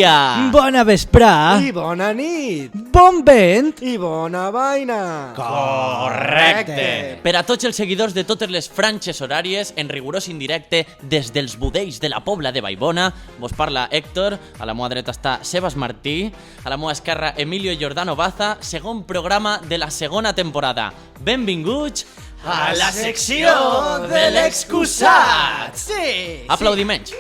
dia! Bona vesprà! I bona nit! Bon vent! I bona vaina! Correcte! Per a tots els seguidors de totes les franges horàries, en rigorós indirecte, des dels budells de la Pobla de Vallbona, vos parla Héctor, a la meva dreta està Sebas Martí, a la meva esquerra Emilio Giordano Baza, segon programa de la segona temporada. Benvinguts a la secció de l'excusat! Sí! Aplaudiments!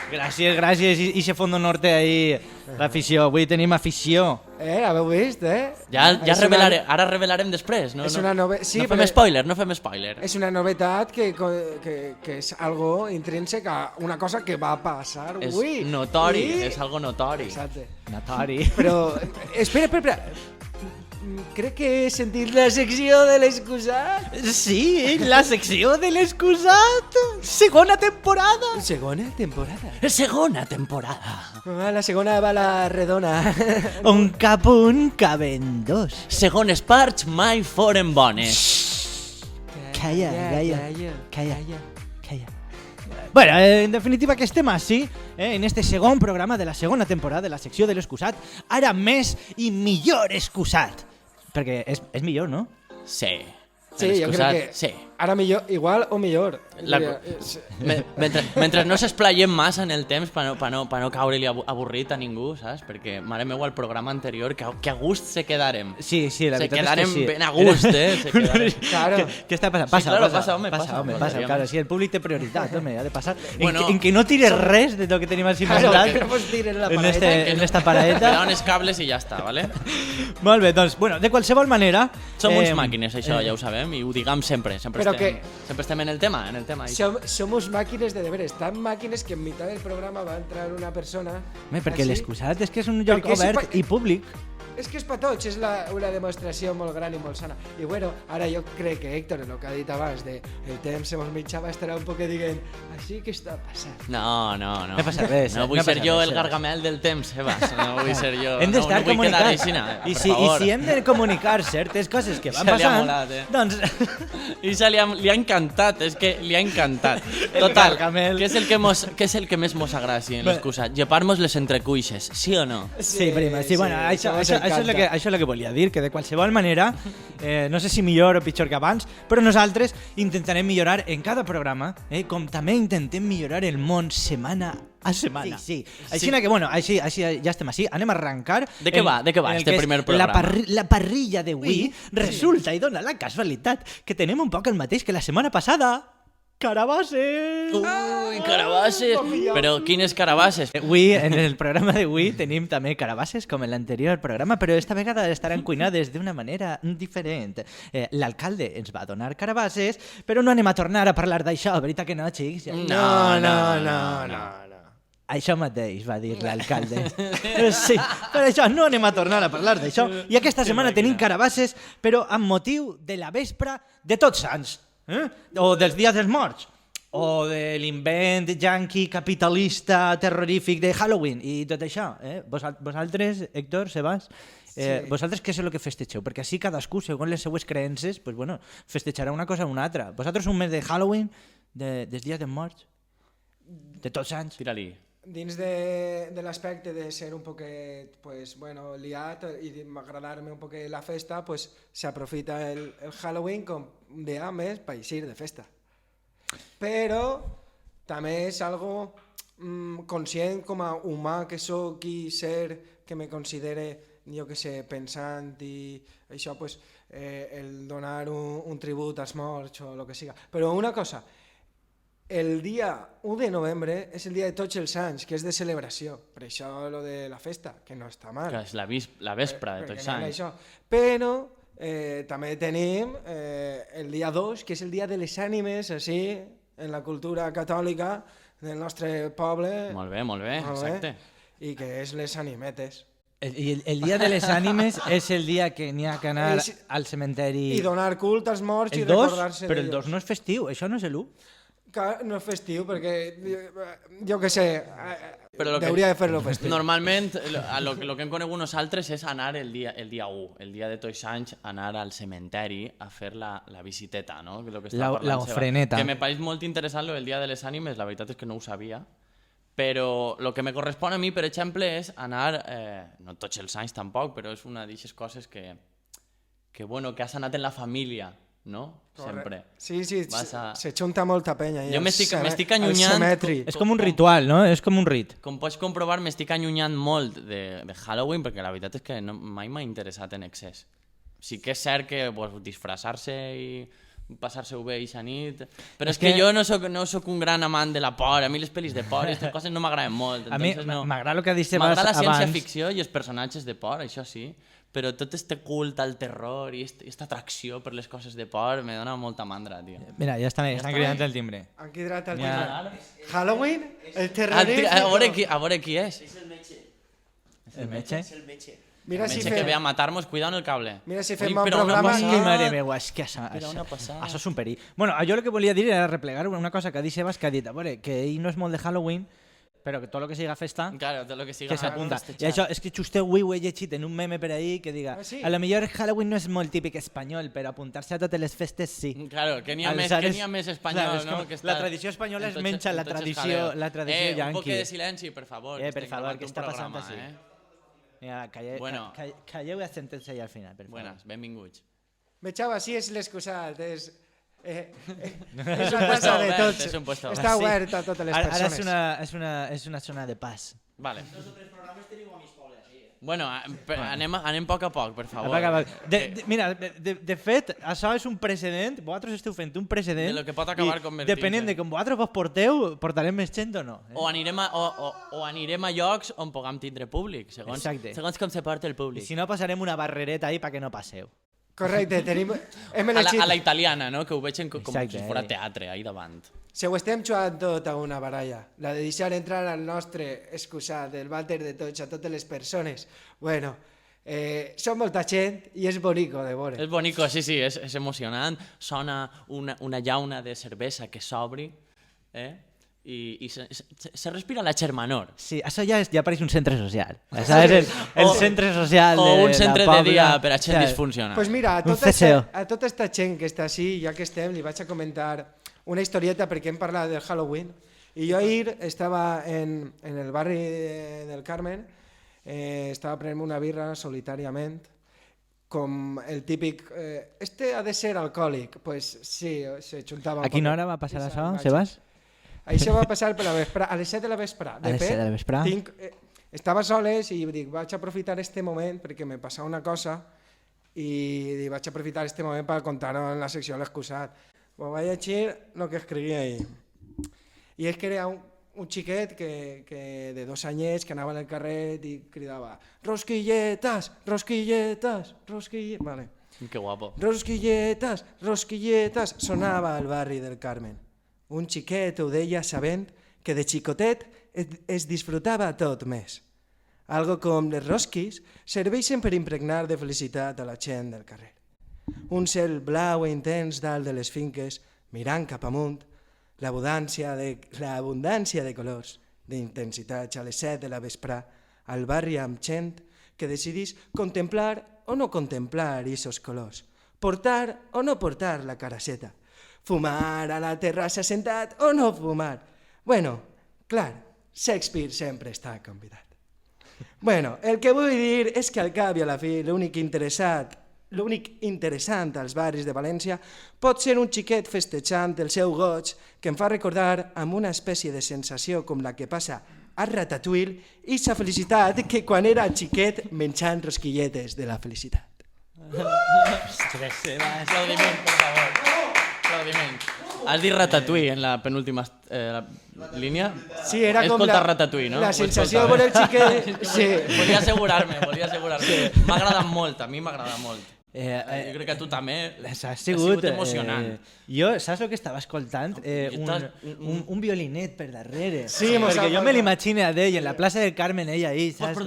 Gràcies, gràcies. I se fondo norte ahí, l'afició. Avui tenim afició. Haveu vist, Ja ara revelarem després, no? És una sí, no fem spoiler, no fem spoiler. És una novetat que és algo intrínsec a una cosa que va passar avui. És notori, és algo notori. Exacte. Notori. Però, espera. Crec que he sentit la secció de l'excusat. Sí, la secció de l'excusat. Segona temporada. Segona temporada. Segona temporada. La segona va la redona. On cap un, caben dos. Segones parts mai foren bones. Calla. Bueno, en definitiva que estem així, en este segon programa de la segona temporada de la secció de l'excusat, ara més i millor excusat. Perquè és millor, no? Sí. Sí, jo crec que sí. Ara millor, igual o millor. Mentre no s'esplayem massa en el temps per no caure-li avorrit a ningú, saps? Perquè, mare meva, el programa anterior, que a gust se quedarem. Sí, la veritat és que sí. Se quedarem ben a gust, Se quedarem. Claro. Què està passant? Passa, home. Claro, sí, el públic té prioritat, home, ha de passar. Bueno, en que no tires res de lo que tenim així presentat. Que no vos tiren la paraeta. En esta paraeta. Queda uns cables i ja està, ¿vale? Molt bé, doncs, bueno, de qualsevol manera... Som uns màquines, això, ja ho sabem, i ho diguem sempre. Sempre estem en el tema. Somos máquinas de deberes, tan máquines que en mitad del programa va a entrar una persona... Perquè l'excusat és que és un lloc obert i públic. És que és per tots, és una demostració molt gran i molt sana. I bueno, ara jo crec que Héctor, el que ha dit abans, de el temps se mos mitjava, estarà un poc dient, així que està passant. No. No passa res. No vull ser jo el gargamel del temps, Sebas. No vull ser jo. Hem d'estar comunicant. I si hem de comunicar certes coses que van passant, doncs... I li ha encantat, és que li ha encantat. Total, què és el que més mos agrada en l'excusat? Llepar-nos les entrecuixes, sí o no? Sí, prima, sí, bueno, això és el que volia dir, que de qualsevol manera, no sé si millor o pitjor que abans, però nosaltres intentarem millorar en cada programa, com també intentem millorar el món setmana a setmana. Sí. Així que, bueno, així ja estem així. Anem a arrencar. De què va este primer programa? La parrilla d'avui resulta i dona la casualitat que tenem un poc el mateix que la setmana passada. Carabasses! Ui, carabasses! Però quines carabasses? Avui, en el programa d'avui, tenim també carabasses, com en l'anterior programa, però esta vegada estaran cuinades d'una manera diferent. L'alcalde ens va donar carabasses, però no anem a tornar a parlar d'això, veritat que no, xics? No. Això mateix va dir l'alcalde. Sí, per això no anem a tornar a parlar d'això. I aquesta setmana tenim carabasses, però amb motiu de la vespra de Tots Sants. O dels dies dels morts, o de l'invent yanqui capitalista terrorífic de Halloween i tot això. Vosaltres, Héctor, Sebas, vosaltres què és el que festeixeu? Perquè així cadascú, segons les seues creences, pues, bueno, festejarà una cosa o una altra. Vosaltres un mes de Halloween, dels dies dels morts, de Tots Sants? Tira-li. Dins de l'aspecte de ser un poquet liat i agradar-me un poquet la festa, pues, s'aprofita el Halloween com un dia més per eixir de festa. Però també és algo conscient com a humà que soc i ser que me considere, jo que sé, pensant i això, pues, el donar un tribut als morts o el que siga. Però una cosa, el dia 1 de novembre és el dia de Tots els Sants, que és de celebració. Per això lo de la festa, que no està mal. Que és la vespra de Tots Sants. Però també tenim el dia 2, que és el dia de les ànimes, així, en la cultura catòlica del nostre poble. Molt bé, exacte. I que és les animetes. El dia de les ànimes és el dia que n'hi ha que anar al cementeri... I donar culte als morts i el 2, recordar-se però el d'ells. 2 no és festiu, això no és l'1. No és festiu, perquè jo què sé, Però hauria de fer-lo festiu. Normalment, el que hem conegut nosaltres és anar el dia 1, el dia de Tots Sants, anar al cementeri a fer la visiteta, no? Lo que està parlant La Seba. ofreneta. Que me pareix molt interessant el dia de les ànimes, la veritat és que no ho sabia, però el que me correspon a mi, per exemple, és anar, no tots els anys tampoc, però és una d'aquestes coses que has anat en la família, no? Sempre. Sí, a... se junta molta penya. Jo m'estic allunyant... És com un ritual, no? És com un rit. Com pots comprovar, m'estic allunyant molt de Halloween, perquè la veritat és que mai m'ha interessat en excés. Sí que és cert que disfressar-se i passar-se-ho bé eixa nit, però és que jo no soc un gran amant de la por. A mi les pel·lis de por i aquestes coses no m'agraden molt. A mi m'agrada el que dius abans. M'agrada la ciència-ficció i els personatges de por, això sí, però tot este culte al terror i esta atracció per les coses de por me dona molta mandra, tio. Mira, ja estan cridant el timbre. Han cridat el timbre. Halloween? El terrorisme? A veure qui és. És el metge. El metge? És el metge. Mira El si metge que ve a matar-nos, cuidado en el cable. Mira si fem Ui, un però una programa... passada. Mare meva, és que Mira, una passada. això és un perill. Bueno, jo el que volia dir era replegar una cosa que ha dit Sebas, que ha dit, a veure, que ell no és molt de Halloween, però que tot el que siga festa, Claro, tot lo que siga que s'apunta. festejar. I això, és que justeu avui ho he llegit en un meme per ahí que diga, sí? a lo millor Halloween no és molt típic espanyol, però apuntar-se a totes les festes sí. Claro, que n'hi ha més espanyol, Clar, és no? com Que està la tradició espanyola es en menja la en tots els tradició jaleos. yankee. Un poc de silenci, per favor. que Per estem favor, gravant què un està passant programa, així? Mira, Bueno. calleu la sentència ja al final, per favor. Buenas, benvinguts. Me xava, sí, és l'excusat, és... és un la puesto casa de obert, tots. és un puesto Està obert. obert a totes les Ara persones. és una zona de pas. Vale. Bueno, anem a poc a poc, per favor. Mira, de fet, això és un precedent, vosaltres esteu fent un precedent, De lo que pot acabar i convertint-se. depenent de com vosaltres vos porteu, portarem més gent o no. O anirem a llocs on puguem tindre públic, Exacte. segons com se porta el I públic. si no, passarem una barrereta ahí perquè no passeu. Correcte, hem A elegit... la italiana, no? Que ho veig com Exacte, si fos teatre, ahí davant. Si ho estem jugant tot a una baralla, la de deixar entrar al nostre excusat, el vàter de tots, a totes les persones, bueno, som molta gent i és bonico de veure. És bonico, sí, és emocionant. Sona una llauna de cervesa que s'obri, i se respira la germanor. Sí, això ja pareix un centre social. Això és el centre social O un centre de de dia per a gent disfuncional. Pues mira, Un CCO. a tota esta gent que està així, ja que estem, li vaig a comentar una historieta perquè hem parlat del Halloween. I jo ahir estava en el barri del Carmen, estava prenent una birra solitàriament, com el típic... este ha de ser alcohòlic. Pues sí, se juntava... A quina hora va passar això, Sebas? Això va passar per la vesprà, a les 7 de la vesprà. A les 7 de la vesprà? Estava soles i dic, vaig aprofitar este moment perquè me passa una cosa i vaig aprofitar este moment per contar-ho en la secció de l'excusat. Vaig llegir el que escrivia ahir. I és que era un xiquet que de 2 anyets que anava en el carrer i cridava «Rosquilletes, rosquilletes, rosquilletes...» Vale. Que guapo. «Rosquilletes, rosquilletes...» Sonava al barri del Carmen. Un xiquet ho deia sabent que de xicotet es disfrutava tot més. Algo com les rosquis serveixen per impregnar de felicitat a la gent del carrer. Un cel blau i intens dalt de les finques, mirant cap amunt, l'abundància de colors, d'intensitats a les 7 de la vesprà, al barri amb gent que decidís contemplar o no contemplar aquests colors, portar o no portar la caraceta, fumar a la terrassa sentat o no fumar. Bueno, clar, Shakespeare sempre està convidat. Bueno, el que vull dir és que al cap i a la fi l'únic interessant als barris de València pot ser un xiquet festejant el seu goig que em fa recordar amb una espècie de sensació com la que passa a Ratatouille i sa felicitat que quan era xiquet menjant rosquilletes de la felicitat. Aplaudiment, per favor. Aplaudiment. Has dit Ratatouille en la penúltima línia? Sí, era He com escoltat Ratatouille, no? la Ho he sensació de escoltat. veure el xiquet... Sí. Volia assegurar-me. M'ha agradat molt, a mi m'ha agradat molt. Jo crec que tu també. Ha sigut emocionant. Jo, saps el que estava escoltant? Un violinet per darrere. Sí, perquè jo me l'imagine a ell, en la plaça del Carmen, ell ahí, saps?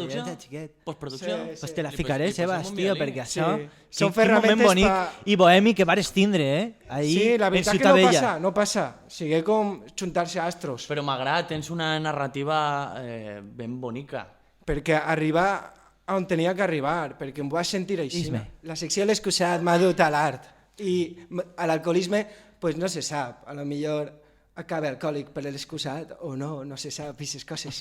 Postproducció. Pues te la ficaré, Sebas, tio, perquè això... Són quin moment ferramentes bonic i bohemi que vares tindre, Ahí, sí, la en veritat que Ciutat Vella. no passa. Sigue com juntar-se astros. Però m'agrada, tens una narrativa ben bonica. Perquè arribar on tenia que arribar, perquè em vaig sentir així. Isme. La secció de l'excusat m'ha dut a l'art. I a l'alcoholisme, pues no se sap. A lo millor acaba alcohòlic per l'excusat o no, no se sap aquestes coses.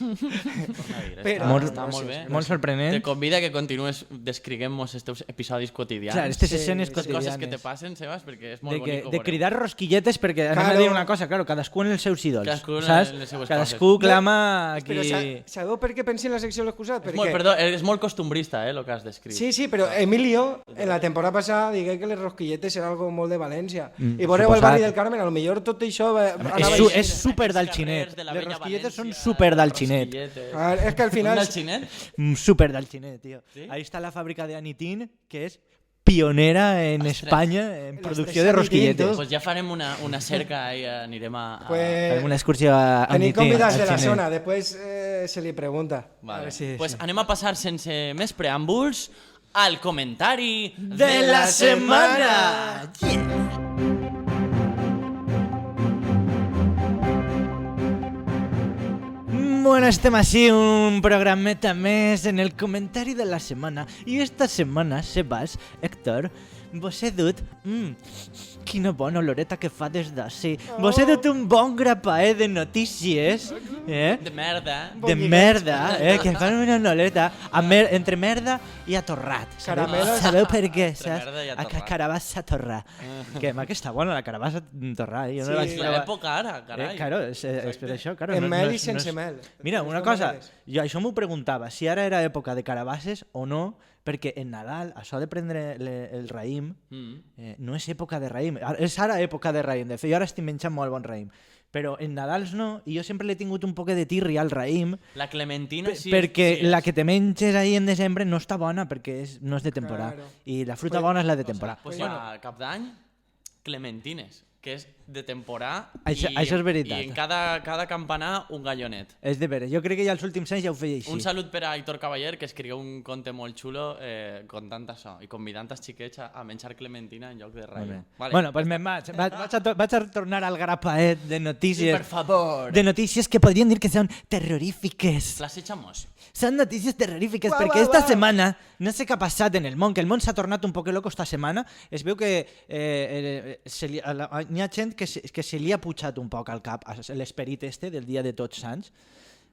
Però està molt bé. Molt sorprenent. Te convida que continues descriguem-nos estos episodis quotidians. Clar, aquestes escenes les quotidianes. coses que te passen, Sebas, perquè és molt bonic. De cridar rosquilletes, perquè anem a Claro. dir una cosa, claro, cadascú en els seus ídols. Cadascú en saps? les seues Cadascú coses. clama aquí... Però sabeu per què pensé en la secció de l'excusat? Perdó, és molt costumbrista, el que has descrit. Sí, però Emilio, en la temporada passada, digué que les rosquilletes era algo molt de València. I veureu el suposat. barri del Carmen, a lo millor tot això anava És així. super del xinet. Les rosquilletes són super del xinet. És que al final... Del xinet? Super del xinet, tío. ¿Sí? Ahí está la fábrica de Anitín, que es pionera en España en producció de rosquilletes. Pues ja farem una cerca i anirem a... Pues, Farem una excursió a tenim Anitín. convidats al de la xinet. zona, després se li pregunta. Vale. A ver si- Pues anem a passar sense més preàmbuls al comentari De la setmana! Bueno, estem així, un programeta més en el comentari de la setmana. I esta setmana, Sebas, Héctor, vos he dut... quina bona oloreta que fa des d'ací. Vos he dut un bon grapaet de notícies, de merda. de merda, que fan una oloreta entre merda i atorrat. Caramelos. Sabeu per què? merda i atorrat. Carabassa torrar. Que aquesta bona, la carabassa torrar. Jo no la vaig És provar. l'època ara, carai. Claro, és per això, claro. En no- mel no i és- sense no és- mel. Mira, Les una dues cosa, maneres. jo això m'ho preguntava, si ara era època de carabasses o no, perquè en Nadal, això de prendre el raïm, no és època de raïm, és ara època de raïm, de fet, jo ara estic menjant molt bon raïm, però en Nadals no, i jo sempre l'he tingut un poc de tirri al raïm, La clementina sí. perquè sí, la que te menges ahí en desembre no està bona perquè no és de temporada, Claro. i la fruta bona és la de temporada. Pues ja, cap d'any, clementines, que és de temporada Això és veritat. i en cada campanar un gallonet. És de veres, jo crec que ja els últims anys ja ho feia així. Un salut per a Aitor Cavaller, que escrigué un conte molt xulo contant això i convidant els xiquets a menjar clementina en lloc de raïm. Vale. Bueno, pues me'n vaig a tornar al grapaet de notícies. Per favor. De notícies que podríem dir que són terrorífiques. Les echamos. Són notícies terrorífiques Uau, perquè uau, esta uau. setmana no sé què ha passat en el món, que el món s'ha tornat un poc loco esta setmana. Es veu que hi ha gent que se li ha pujat un poc al cap l'esperit este del dia de Tots Sants,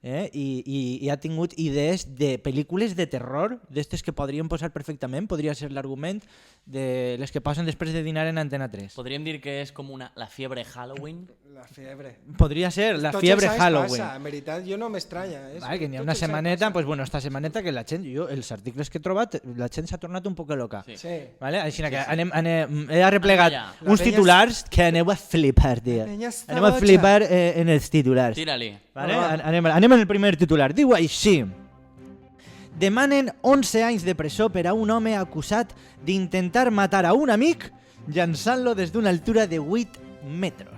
i ha tingut idees de pel·lícules de terror, d'estes que podrien posar perfectament, podria ser l'argument de les que passen després de dinar en Antena 3. Podríem dir que és com la fiebre Halloween. La fiebre. Podria ser la Tots fiebre els anys Halloween. Passa, en veritat, jo no m'estranya. Vale, que n'hi ha tots una els anys setmaneta, passa. pues bueno, esta setmaneta que la gent, jo, els articles que he trobat, la gent s'ha tornat un poc loca. Sí. Sí. Vale? Així que he arreplegat Anem allà. uns La penya titulars que aneu a flipar, tio. penya està Anem a boja. flipar en els titulars. Tira-li. Vale? Va. Anem en el primer titular. Diu així. Demanen 11 anys de presó per a un home acusat d'intentar matar a un amic llançant-lo des d'una altura de 8 metres.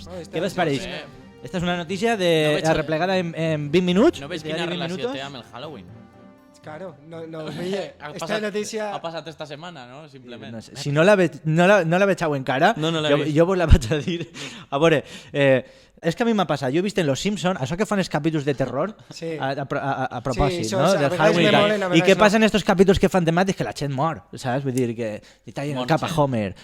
No, està- Què vos pareix? sé. Esta és una notícia No veig- arreplegada en 20 minuts. No veig de quina 20 relació minutos. té amb el Halloween. Claro, no, mire, Ha esta passat, notícia... ha passat esta setmana, no? Simplement. No sé, si no la veieu encara, No l'he vist. jo vos la vaig a dir. A veure, és que a mi m'ha passat. Jo he vist en Los Simpsons, això que fan els capítols de terror, Sí. a propòsit, Sí, no? això, a Del vegades Halloween me i tal. molen, a I vegades què no. passa en estos capítols que fan temàtics? Que la gent mor, saps? Vull dir que li tallen el Vols cap a dir- Homer,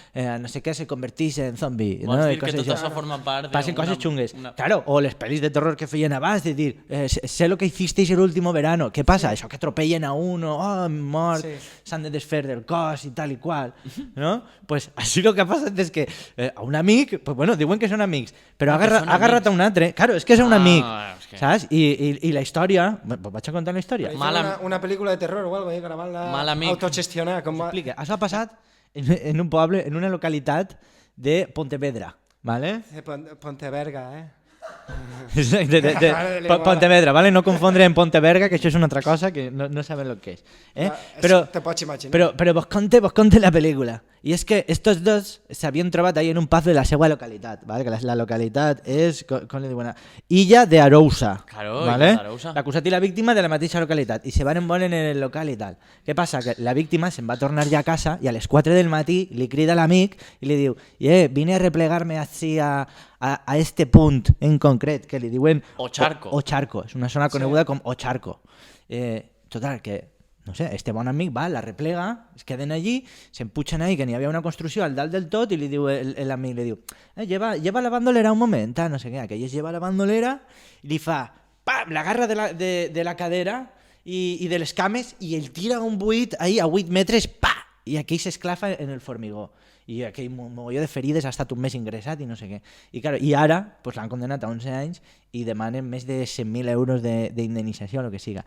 no sé què, se converteix en zombi. Vols no? dir I que coses tot així. això forma part Passen d'una- coses xungues. una- Claro, o les pel·lis de terror que feien abans, de dir, sé lo que hicisteis el último verano. Què passa? Això que atropellen a uno, mort, Sí. s'han de desfer del cos i tal i qual, no? Pues així el que ha passat és que a un amic, pues bueno, diuen que són amics, però Ah, que són ha agarrat a un altre, claro, és que és un amic, és que- saps? I la història, pues vaig a contar la història. Parece Mala- una pel·lícula de terror o algo, gravar-la Mal amic. autogestionar. Com va... Explica, això ha passat en un poble, en una localitat de Pontevedra, ¿vale? Ponteverga, Pontevedra, ¿vale? No confondre en Ponteverga, que això és una altra cosa que no saben lo que és. Però, te pots imaginar. però vos conte la pel·lícula. I és que estos dos s'havien trobat ahí en un pub de la seva localitat, ¿vale? Que la localitat és, com li diuen, Illa de Arousa. Claro, ¿vale? Illa d'Arousa. L'acusat i la víctima de la mateixa localitat. I se van envolen en el local i tal. Què passa? Que la víctima se'n va tornar ja a casa i a les 4 del matí li crida a l'amic i li diu vine a replegar-me així a este punt en concret, que li diuen Ocharco. Ocharco. És una zona coneguda com Ocharco. Total, que no sé, este bon amic va, la replega, es queden allí, s'empuixen ahí, que n'hi havia una construcció al dalt del tot, i li diu l'amic, li diu, lleva la bandolera un moment, no sé què, aquell es lleva la bandolera, i li fa, pam, l'agarra de la cadera i de les cames, i el tira un buit ahí a 8 metres, pa, i aquell s'esclafa en el formigó. I aquell mogolló de ferides ha estat un mes ingressat i no sé què. I, claro, i ara pues, l'han condenat a 11 anys i demanen més de 100.000 euros d'indemnització o el que siga.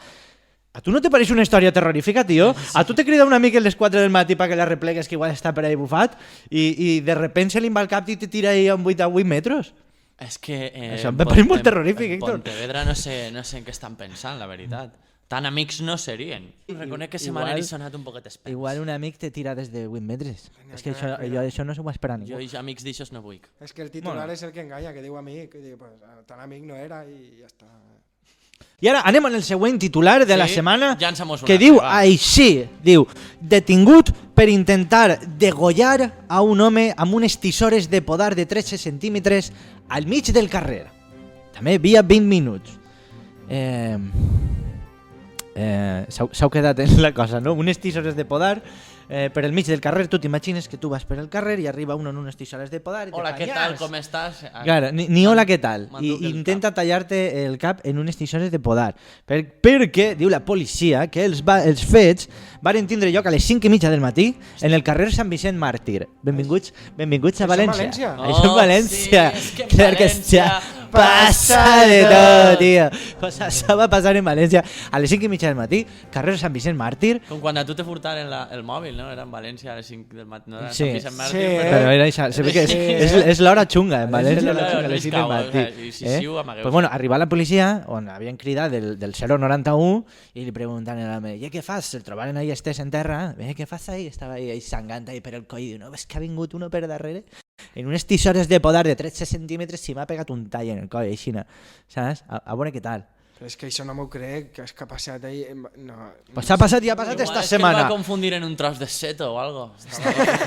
¿A tú no te parece una història terrorífica, tío? ¿A tú te crida un amic a les 4 del matí para que la replegues que igual està per ahí bufat i de repente se li va al cap i te tira ahí a 8 metres? És que... Això em pareix molt terrorífic, Héctor. Pontevedra no sé en què estan pensant, la veritat. Tan amics no serien. Reconec que se m'han erisonat un poquet espès. Igual un amic te tira des de 8 metres. És que això no s'ho va esperar ningú. Jo amics d'aixòs no vull. És que el titular és el que enganya, que diu amic, i diu, pues, tan amic no era i ja està. I ara anem en el següent titular de la setmana, llança'm-nos que una diu altra, va. així, diu, detingut per intentar degollar a un home amb unes tisores de podar de 13 centímetres al mig del carrer. També via 20 minuts. S'heu quedat en la cosa, no? Unes tisores de podar per el mig del carrer. Tu t'imagines que tu vas per el carrer i arriba un en unes tisores de podar i Hola, què tal, com estàs? Claro, ni hola, què tal? M'enduc I el intenta tallar-te el cap en unes tisores de podar. Perquè, diu la policia, que els fets varen tindre lloc a les 5:30 del matí en el carrer Sant Vicent Màrtir. Benvinguts a València. Això és València. Sí, és que en Clar que València passa de tot, tio. Pues això va passar en València a les 5:30 del matí, carrer Sant Vicent Màrtir. Com quan a tu te furtaren el mòbil, no? Era en València a les 5 del matí, no era Sí. Sant Vicent Màrtir, Sí, Però era això, se ve que és l'hora xunga, en València, l'hora xunga, a les 5 del matí. I si sí, ho amagueu. Pues bueno, arriba la policia, on havien cridat del 091, i li pregunten a l'home, què fas? El trobaren ahí estès en terra, què fas ahí? Estava ahí sangant ahí per el coll, i diu, no, ves que ha vingut uno per darrere? En unes tisores de podar de 13 centímetres si m'ha pegat un tall en el coll, així, saps? A veure què tal. Però és que això no m'ho crec, que és que ha passat ahí... No. Pues ha passat i ha passat Igual esta és que el setmana. va confundir en un tros de seto o algo.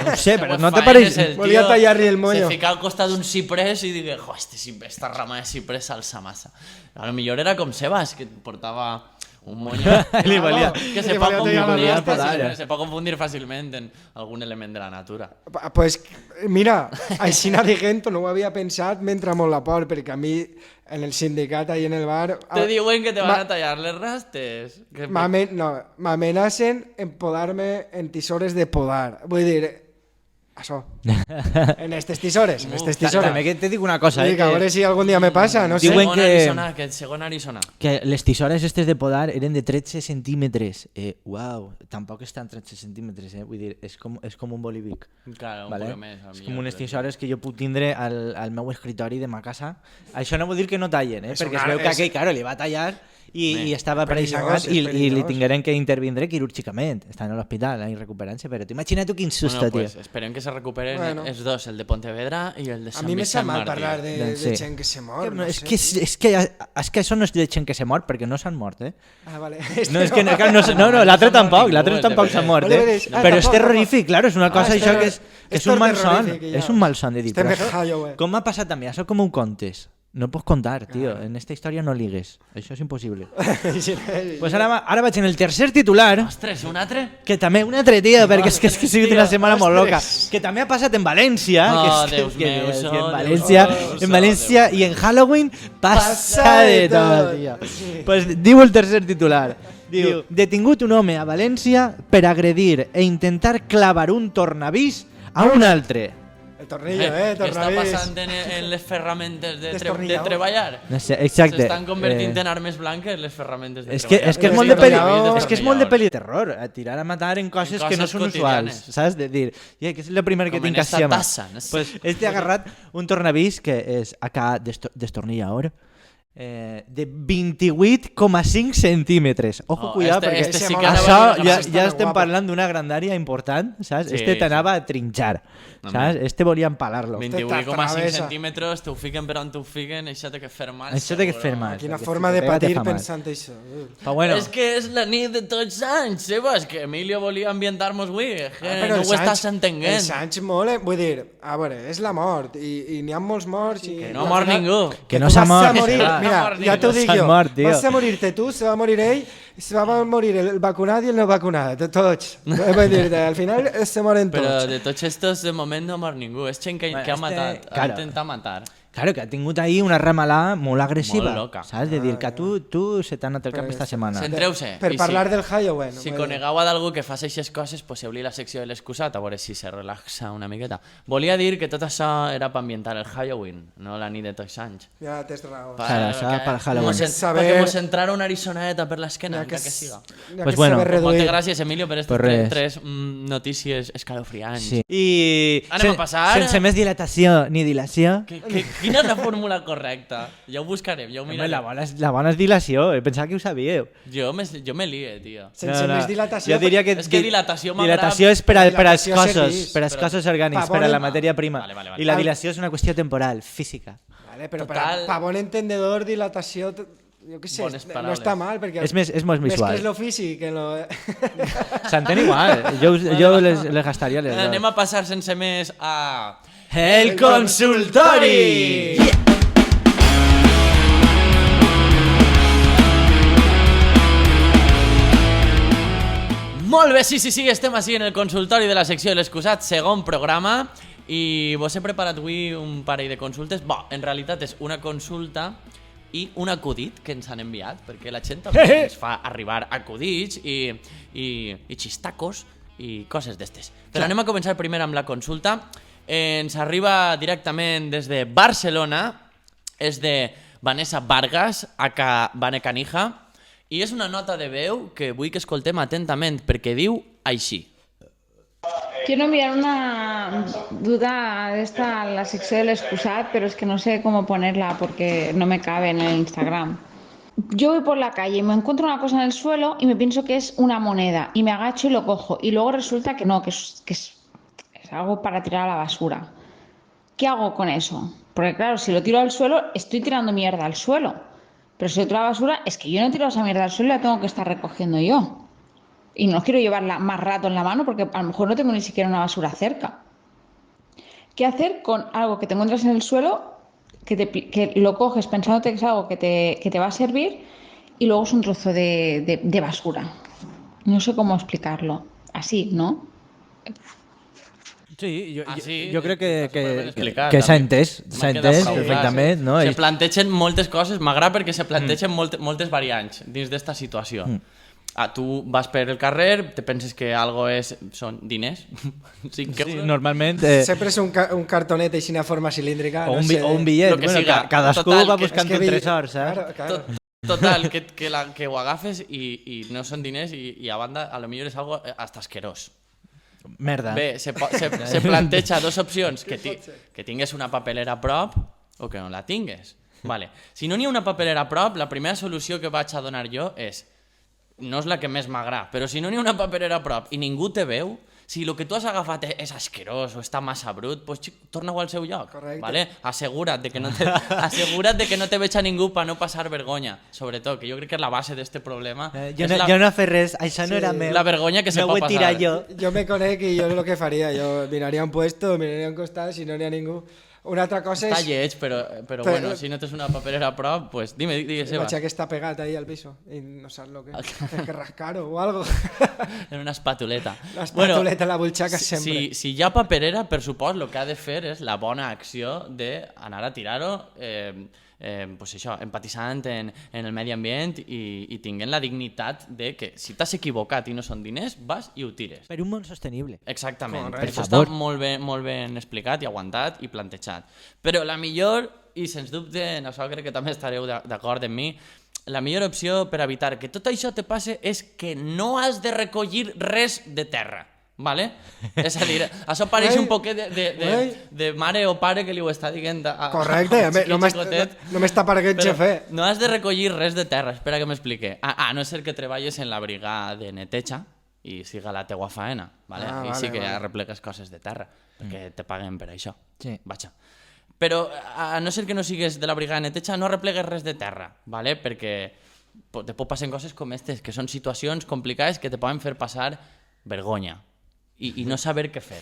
No sé, però no te pareix... Volia tallar-li el mollo. Se fica al costat d'un ciprés i digue, jo, esta rama de ciprés s'alça massa. A lo millor era com Sebas, que portava un moño Li valia- que li valia tallar la rasta, se pot confundir fàcilment en algun element de la natura. Pues mira, així dient no ho havia pensat mentre molt la por, perquè a mi en el sindicat ahí en el bar... Te diuen que te van a tallar les rastes. Que- M'amenacen en podar-me en tisores de podar. Vull dir, això. En estes tisores, en estes tisores. També que te dic una cosa, Vull dir que a veure si algun dia me passa, no sé. Diuen Segon que- Arizona, aquest segon Arizona. que les tisores estes de podar eren de 13 centímetres. Uau, tampoc estan 13 centímetres, vull dir, és com un bolivic. Claro, un Vale? poc més. És com unes tisores que jo puc tindre al meu escritori de ma casa. Això no vol dir que no tallen, És perquè es una- veu que és- aquell, claro, li va tallar i estava per ahí perillós, sangat és i li perillós. tingueren que intervindre quirúrgicament. Estan a l'hospital ahí recuperant-se, però t'imagina tu quin susto, Bueno, pues tio. esperem que se recuperen Bueno. els dos, el de Pontevedra i el de A Sant mi me sap Vicent mal Màrtir. parlar de Doncs sí. gent que se mor. No és, sé. que això no és de gent que se mort, perquè no s'han mort, Ah, vale. No, és que no, l'altre tampoc, l'altre ningú, tampoc el s'ha de- mort, Vale, vale, però és tampoc, terrorífic, claro, és una cosa això que és és un malson, terrorífic, ja. és un malson de dir, Estem però això, Halloween. com m'ha passat a mi, això com ho contes? No pots contar, tio, en esta història no ligues, això és impossible. Pues ara vaig en el tercer titular, Ostres, un altre? que també un altre, tio, perquè és que ha sigut una setmana molt loca, que també ha passat en València, Oh, que, Déus meu, és que això, en València i en Halloween passa de tot, tio. Pues diu el tercer titular, diu, detingut un home a València per agredir e intentar clavar un tornavís a un altre. El tornillo, Què està tornavís. passant en les ferramentes de Destornillador. treballar? No sé, exacte. S'estan convertint en armes blanques les ferramentes de És que, treballar. és que és Però molt sí, de peli, tornillador. és que és molt de peli de terror, a tirar a matar en coses que no coses són quotidianes. usuals, saps? De dir, que és el primer que Com en tinc esta així a mà. tassa, no sé. Pues este ha agarrat un tornavís que és acá destornillador de 28,5 centímetres. Ojo, Oh, cuidado, este- perquè este sí que anava això a ja, estar ja estem guapo. parlant d'una grandària important, saps? Sí, Este sí. t'anava a trinxar, saps? Este volia empalar-lo. 28,5 travessa. centímetres, t'ho fiquen per on t'ho fiquen, això té que fer mal. Això té que seguro. fer mal. Quina perquè forma si de te pega, te patir fa mal. pensant això. Però bueno, És que és la nit de tots anys, Sebas, que Emilio volia ambientar-nos avui, que no els ho estàs anys- entenent. Els anys molt, vull dir, a veure, és la mort, i n'hi ha molts morts. I, no i mor al final- ningú. Que no tu s'ha vas mort, a morir, Sebas. mira, No mor ja t'ho ningú. dic S'ha jo, mort, tio. vas a morir-te tu, se va morir ell, se va morir el vacunat i el no vacunat, tots. Vull dir, al final se moren Però tots. de tots estos, de moment no mor ningú. És gent que ha Este, matat, ha claro. intentat matar. claro, que ha tingut ahí una remalà molt agressiva, Molt loca. saps? De dir que tu se t'ha anat el cap esta setmana. Centreu-se. Per I parlar si- del Halloween. Si vull dir. conegueu a d'algú que fa aquestes coses, poseu-li la secció de l'excusat, a veure si se relaxa una miqueta. Volia dir que tot això era per ambientar el Halloween, no la nit de tots anys. Ja tens raó. Claro, això per Halloween. Saber- Perquè mos entrara una arisoneta per l'esquena, N'hi ha que s- siga. n'hi ha Pues que bueno, saber reduir. Moltes gràcies, Emilio, per Pues aquestes res. tres notícies escalofriants. Sí. I Anem a passar. sense més dilatació ni dilació. Quina és la fórmula correcta? Ja ho buscarem, ja ho Home, mirarem. la bona és dilació, pensava que ho sabíeu. Jo me lie, tio. Sense més dilatació... Jo diria que, És que dilatació m'agrada- dilatació és per als Dilatació cossos, seguís, per als però- cossos orgànics, Pa per a la bon- matèria prima. Vale. I la dilació és una qüestió temporal, física. Vale, però Total. per bon entendedor, dilatació... Jo què sé, Bones no paraules. està mal, perquè... És molt visual. Mescles lo físic en lo... S'entén igual. Jo les gastaria les dos. Anem a passar sense més a... El consultori! Molt bé, sí, estem així en el consultori de la secció de l'excusat, segon programa, i vos he preparat avui un parell de consultes. Bo, en realitat és una consulta i un acudit que ens han enviat, perquè la gent també ens fa arribar acudits i xistacos i coses d'estes. Però anem a començar primer amb la consulta. Ens arriba directament des de Barcelona, és de Vanessa Vargas, aka Vane Canija, i és una nota de veu que vull que escoltem atentament, perquè diu així. Quiero enviar una duda de esta a la sección del excusat, pero es que no sé cómo ponerla porque no me cabe en el Instagram. Yo voy por la calle y me encuentro una cosa en el suelo y me pienso que es una moneda y me agacho y lo cojo y luego resulta que no, que es algo para tirar a la basura. ¿Qué hago con eso? Porque claro, si lo tiro al suelo, estoy tirando mierda al suelo. Pero si lo tiro a la basura, es que yo no tiro esa mierda al suelo y la tengo que estar recogiendo yo. Y no quiero llevarla más rato en la mano porque a lo mejor no tengo ni siquiera una basura cerca. ¿Qué hacer con algo que te encuentras en el suelo, que lo coges pensándote que es algo que te va a servir y luego es un trozo de basura? No sé cómo explicarlo. Así, ¿no? Sí, Així, jo crec està superben explicat, que s'ha també. entès, M'ha quedat prou clar, perfectament, sí. no? Se plantegen moltes coses, m'agrada perquè se plantegen moltes variants dins d'esta situació. Tu vas per el carrer, te penses que algo són diners, 5 euros, Normalment... Sempre és un cartonet així, una forma cilíndrica. o, no un, sé. o un bitllet, lo que bueno, siga. cadascú Total, va que- buscant És que un vi- tresor, saps? Claro. Total, que ho agafes i no són diners i a banda, a lo millor és algo hasta asquerós. Merda. Bé, se planteja dos opcions, que tingues una papelera a prop o que no la tingues. Vale. Si no n'hi ha una papelera a prop, la primera solució que vaig a donar jo és, no és la que més m'agrada, però si no n'hi ha una papelera a prop i ningú te veu, si el que tu has agafat és asquerós o està massa brut, pues, torna-ho al seu lloc. Correcte. Vale? Assegura't de que no te veig a ningú per no passar vergonya, sobretot, que jo crec que és la base d'este problema. Jo És no he fet res, això no era meu. la vergonya que se no pot ho he tirat passar. jo. Yo me conec y yo lo que faría, yo miraría un puesto, miraría un costal, si no n'hi ha ningú, Una altra cosa Està és... lleig, però bueno, si no tens una paperera a prop, pues dime, El Sebas. que està pegat ahí al piso y no sabes lo que es. Tienes que rascar-ho o algo. En una espatuleta. L'espatuleta, la butxaca sempre. Si hi ha paperera, per supost, el que ha de fer és la bona acció d'anar a tirar-ho, pues això, empatitzant en el medi ambient i tinguent la dignitat de que si t'has equivocat i no són diners, vas i ho tires. Per un món sostenible. Exactament, Correcte. per això Per està favor. molt ben explicat i aguantat i plantejat. Però la millor, i sens dubte, en això crec que també estareu d'acord amb mi, la millor opció per evitar que tot això te passe és que no has de recollir res de terra. Vale? És a dir, això pareix un poquet de mare o pare que li ho està dient a Correcte, xicotet. només està per aquest Però xefé. no has de recollir res de terra, espera que m'explique. A no ser que treballes en la brigada de neteja i siga la teua faena, vale? Ah, I sí que vale. arreplegues coses de terra, perquè te paguen per això. Sí. Vaja. Però a no ser que no sigues de la brigada de neteja, no arreplegues res de terra, vale? Perquè te pot passar coses com aquestes, que són situacions complicades que te poden fer passar vergonya i no saber què fer.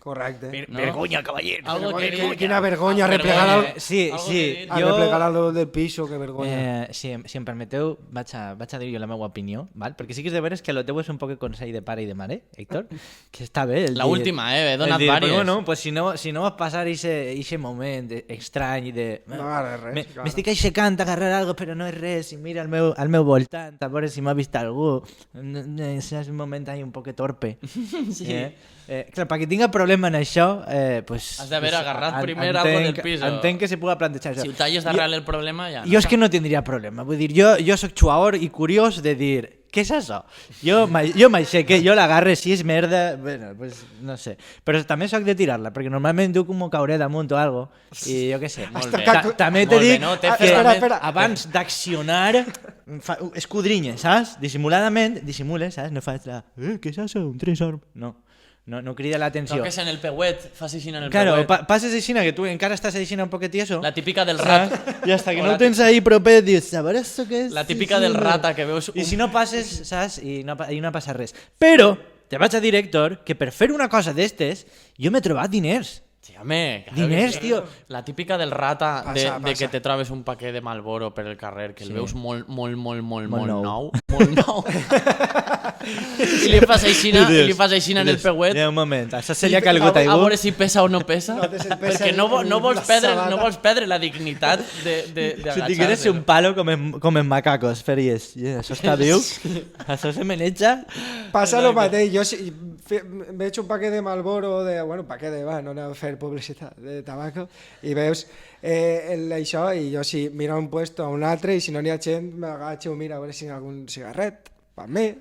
Correcte. No? Vergonya, cavaller. Algo que dir. Quina vergonya replegar Vergonya. al... Sí, Algo sí. que dir. A replegar al del piso, que vergonya. Si em permeteu, vaig a dir jo la meva opinió, val? Perquè sí que és de veres que el teu és un poc consell de pare i de mare, Héctor, que està bé. La última, he donat vàries. Però bueno, pues si no vas passar eixe moment estrany de... No, res, clar. M'estic aixecant a agarrar algo, però no és res, i mira al meu voltant, a veure si m'ha vist algú. És un moment ahí un poc torpe. Sí. Clar, perquè tinga problema en això, pues... Has d'haver agarrat primer algo del piso. Entenc que se pugui plantejar això. Si ho talles d'arrel el problema, ja Jo és que no tindria problema. Vull dir, jo soc xuaor i curiós de dir, què és això? Jo m'aixeque, jo l'agarre, si és merda, bueno, pues no sé. Però també soc de tirar-la, perquè normalment diu com m'ho cauré damunt o algo, i jo què sé. Molt Hasta bé. que- També te Molt bé, dic, no? Té espera. abans d'accionar, escudrinya, saps? Dissimuladament, saps? No faig la, què és això? Un tresor? No crida l'atenció. Toques en el peuet, fas així en el Claro, peuet. passes així, que tu encara estàs així un poquet tieso. La típica del rat. I hasta que O no la ho tens ahí propet, dius, a veure esto què és? La típica del rata que veus... I si no passes, saps? I no passa res. Però te vaig a dir, Héctor, que per fer una cosa d'estes, jo m'he trobat diners. Sí, home, claro Diners, que sí. tio. La típica del rata Passa, de que passa. te trobes un paquet de Malboro per el carrer, que el veus molt nou. nou. Molt nou. I li fas aixina en el peuet. Un moment, això se li ha calgut a A algú. veure si pesa o no pesa. No, pesa Perquè el- no vols la perdre, sabata. no vols perdre la dignitat Si d'agachar-se. tingués un palo com en macacos, faries, això està viu, això se maneja. Passa el mateix, jo si veig un paquet de Marlboro, bueno, un paquet no anem a fer publicitat, de tabaco, i veus això, i jo si miro un puesto a un altre, i si no n'hi ha gent, m'agatxo, mira, a veure si hi ha algun cigarret, per mi.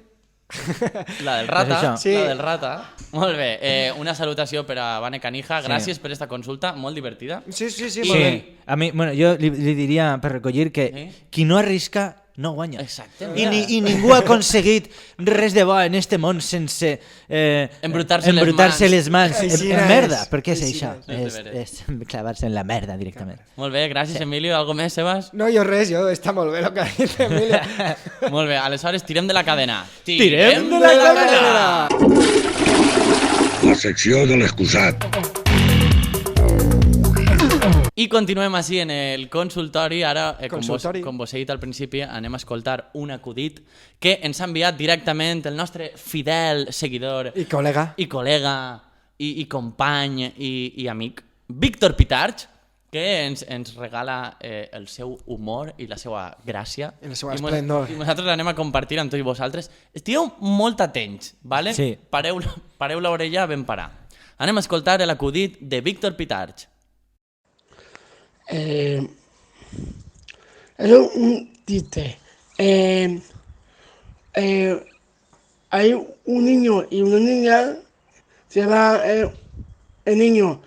La del rata, això. Sí. la del rata. Molt bé, una salutació per a Vane Canija, gràcies per esta consulta, molt divertida. Sí, I- molt bé. Sí, a mi, bueno, jo li diria, per recollir, que Sí. qui no arrisca no guanya. Exactament. I ningú ha aconseguit res de bo en este món sense Embrutar-se les mans Així en és, merda. Per què és així això? és. És clavar-se en la merda directament. Molt bé, gràcies Emilio. Algo més, Sebas? No, jo res, està molt bé el que ha dit Emilio. Molt bé, aleshores tirem de la cadena. Tirem de la cadena! La secció de l'excusat. I continuem així en el consultori. Ara, Consultori. com vos he dit al principi, anem a escoltar un acudit que ens ha enviat directament el nostre fidel seguidor I col·lega. i col·lega i company i amic, Víctor Pitarch, que ens regala el seu humor i la seva gràcia. I la seva mos- esplendor. I nosaltres l'anem a compartir amb tots vosaltres. Estigueu molt atents, ¿vale? Sí. Pareu l'orella ben parar. Anem a escoltar l'acudit de Víctor Pitarch. Era un chiste. Hay un niño y una niña. Se va el niño.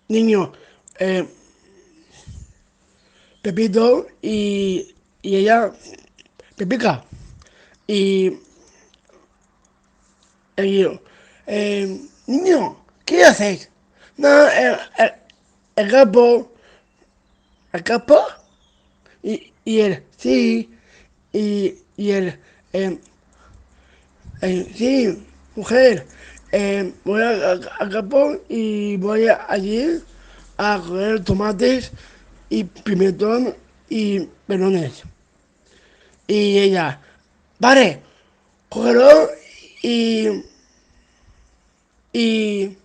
Niño. Pepito y ella. Pepica. Y. Yo. Niño. ¿Qué haces? No, el capo. ¿El capo? Y él, sí. Y él, sí, mujer. voy a Japón y voy allí a coger tomates y pimentón y pelones. Y ella, vale, cógelo y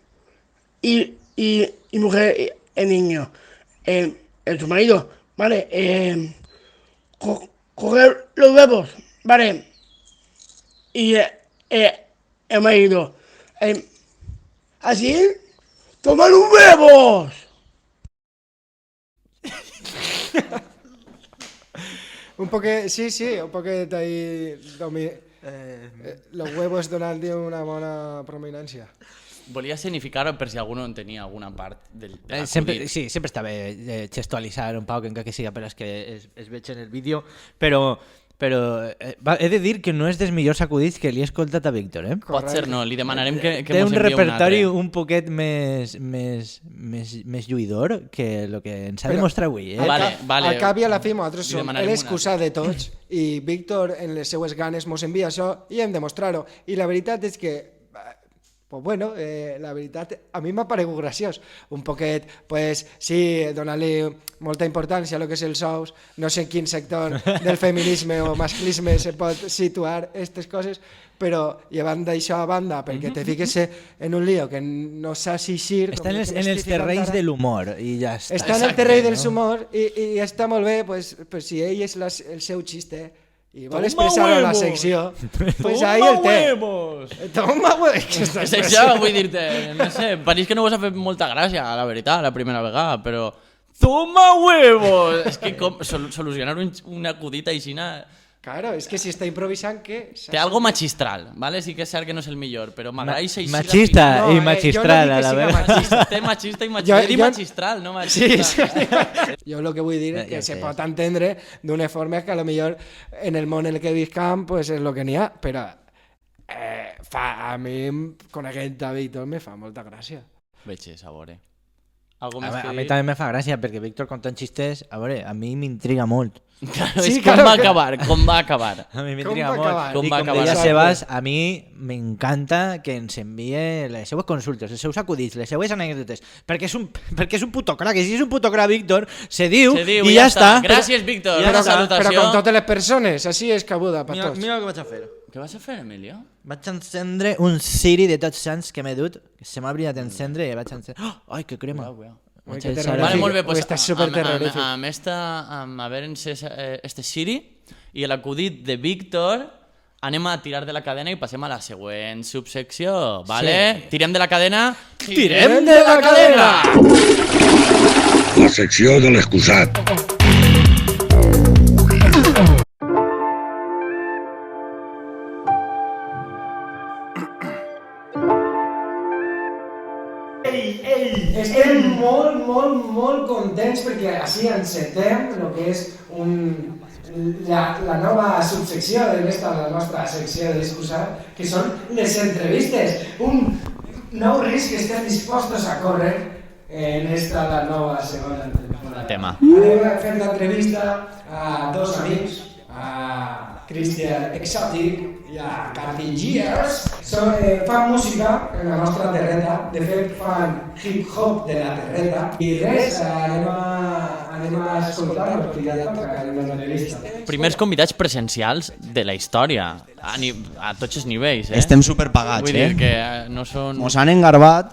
mujer, el niño, su marido, vale, coger los huevos, vale, y el marido, así, toma los huevos. Un poquet, sí, un poquet ahí... los huevos donant-li una bona prominència. Volia significar, per si algú no entenia alguna part del sempre està bé gestualitzar un poc, encara que siga per als que es veig en el vídeo, però he de dir que no és dels millors acudits que li he escoltat a Víctor, eh? Pot ser, no, li demanarem que té mos un enviï repertori altre. un poquet més lluïdor que el que ens ha demostrat avui, eh? Vale. Al cap i a la fi nosaltres Li som demanarem l'excusat de tots i Víctor en les seues ganes mos envia això i hem de mostrar-ho. I la veritat és que pues bueno, la veritat a mi m'ha paregut graciós un poquet, pues sí, donar-li molta importància a lo que és els ous, no sé en quin sector del feminisme o masclisme se pot situar aquestes coses, però llevant d'això a banda, perquè te fiques en un lío que no saps eixir... Està en els terrenys de l'humor i ja està. Està en el terreny del humor i està molt bé, pues si ell és el seu xiste i vol expressar-ho a la secció, pues ahí el té. Toma huevos! És això, vull dir-te, no sé, pareix que no vos ha fet molta gràcia, la veritat, la primera vegada, però... Toma huevos! És que com solucionar un acudit així... Claro, és que si està improvisant, què? Té algo magistral, ¿vale? Sí que és cert que no és el millor, però m'agrada així... Machista i magistral, a la vegada. Té machista i magistral. He dit magistral, no machista. Jo el que vull dir és que se pot entendre d'una forma que a lo millor en el món en el que viscam pues és el que n'hi ha, però a mi, coneguent a Víctor, me fa molta gràcia. Veig a veure. A mi també me fa gràcia, perquè Víctor contant xistes, a veure, a mi m'intriga molt. Claro, sí, com va acabar. A mi m'intriga molt. Com I va com acabar. deia Sebas, a mi m'encanta que ens envie les seues consultes, els seus acudits, les seues anècdotes, perquè és un puto crac, i si és un puto crac, Víctor, se diu i ja està. Gràcies, Víctor, Però, una salutació. però com totes les persones, així és cabuda per tots. Mira el que vaig a fer. Què vas a fer, Emilio? Vaig encendre un Siri de Tots Sants que m'he dut, que se m'ha oblidat encendre i vaig encendre... Ai, que crema! Ui, que Vale, molt bé, pues, estàs superterrorífic. amb haver-nos este Siri i l'acudit de Víctor anem a tirar de la cadena i passem a la següent subsecció, vale? Sí. Tirem de la cadena... Tirem de la cadena! La secció de l'excusat. Estem molt contents perquè així encetem el que és la nova subsecció de la nostra secció de l'excusat, que són les entrevistes. Un nou risc que estem dispostos a córrer en la nova segona temporada. Tema. Anem a fer l'entrevista a dos amics, a Christian Exotic i a Carly Gears. Fan música en la nostra terreta, de fet fan hip-hop de la terreta i res, anem a escoltar-los que ja toca en l'entrevista. Primers convidats presencials de la història, a tots els nivells, eh? Estem superpagats, Vull dir que no són... Mos han engarbat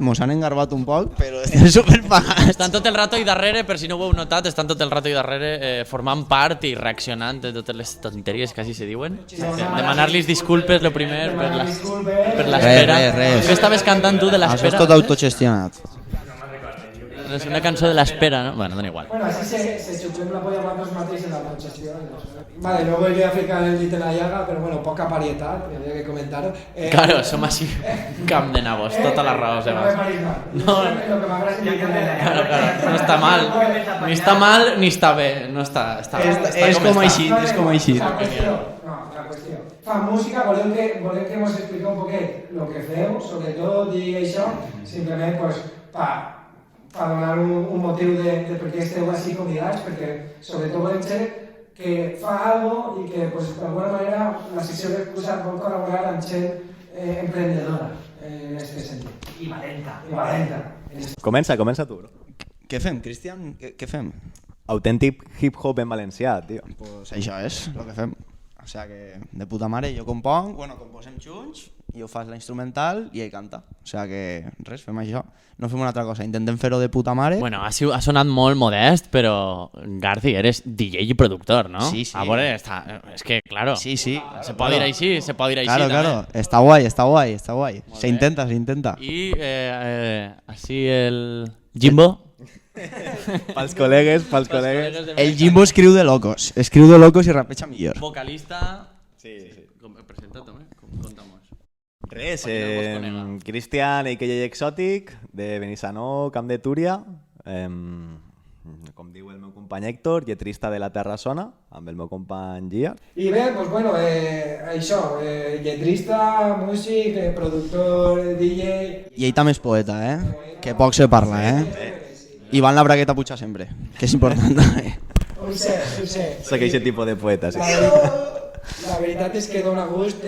un poc, però estem superpagats. Estan tot el rato i darrere, per si no ho heu notat, estan tot el rato i darrere formant part i reaccionant de totes les tonteries que així se diuen. Demanar-los disculpes, lo primer, per l'espera. Res. Què estaves cantant tu de Això l'espera? és tot autogestionat. És una cançó de l'espera, no? Bueno, dona igual. Bueno, així se xuplem la polla amb nosaltres mateixos en l'autogestió. Vale, no volia ficar el dit en la llaga, però bueno, poca varietat, havia que comentar-ho. Claro, som així, camp de nabos, tota la raó, Sebas. No, no està mal, ni està mal ni està bé, no està És com així, és com així. La qüestió. Fa música, volem que mos expliqueu un poquet el que feu, sobretot i això, simplement pues, per donar un motiu de per què esteu així convidats, perquè sobretot volem ser que fa algo i que pues, d'alguna manera la secció d'excusat vol col·laborar amb gent emprendedora. en este sentit. I valenta. Comença tu, bro. Què fem, Cristian? Què fem? Autèntic hip-hop en valencià, tio. Pues això és el que fem. O sea que de puta mare, jo composem junts, jo faig la instrumental i ell canta. O sea que res, fem això. No fem una altra cosa, intentem fer-ho de puta mare. Bueno, ha sonat molt modest, però Garci, eres DJ i productor, ¿no? Sí. A veure, és que, claro. Sí. Se pot dir així, Claro. Està guai. Se intenta. I així el Jimbo. Pels col·legues. El Jimbo escriu de locos i rapeja millor. Vocalista. Sí. Presenta't, home. Conta'mos. Res, Cristian, a.k.a. Exotic, de Benissanó, Camp de Túria, com diu el meu company Héctor, lletrista de La Terra Sona, amb el meu company Gia. I bé, doncs bueno, això, lletrista, músic, productor, DJ... I ell també és poeta, que poc se parla, I van la bragueta puja sempre, que és important també. Ho sé. Soc aquest tipus de poeta, sí. La veritat és que dona gust,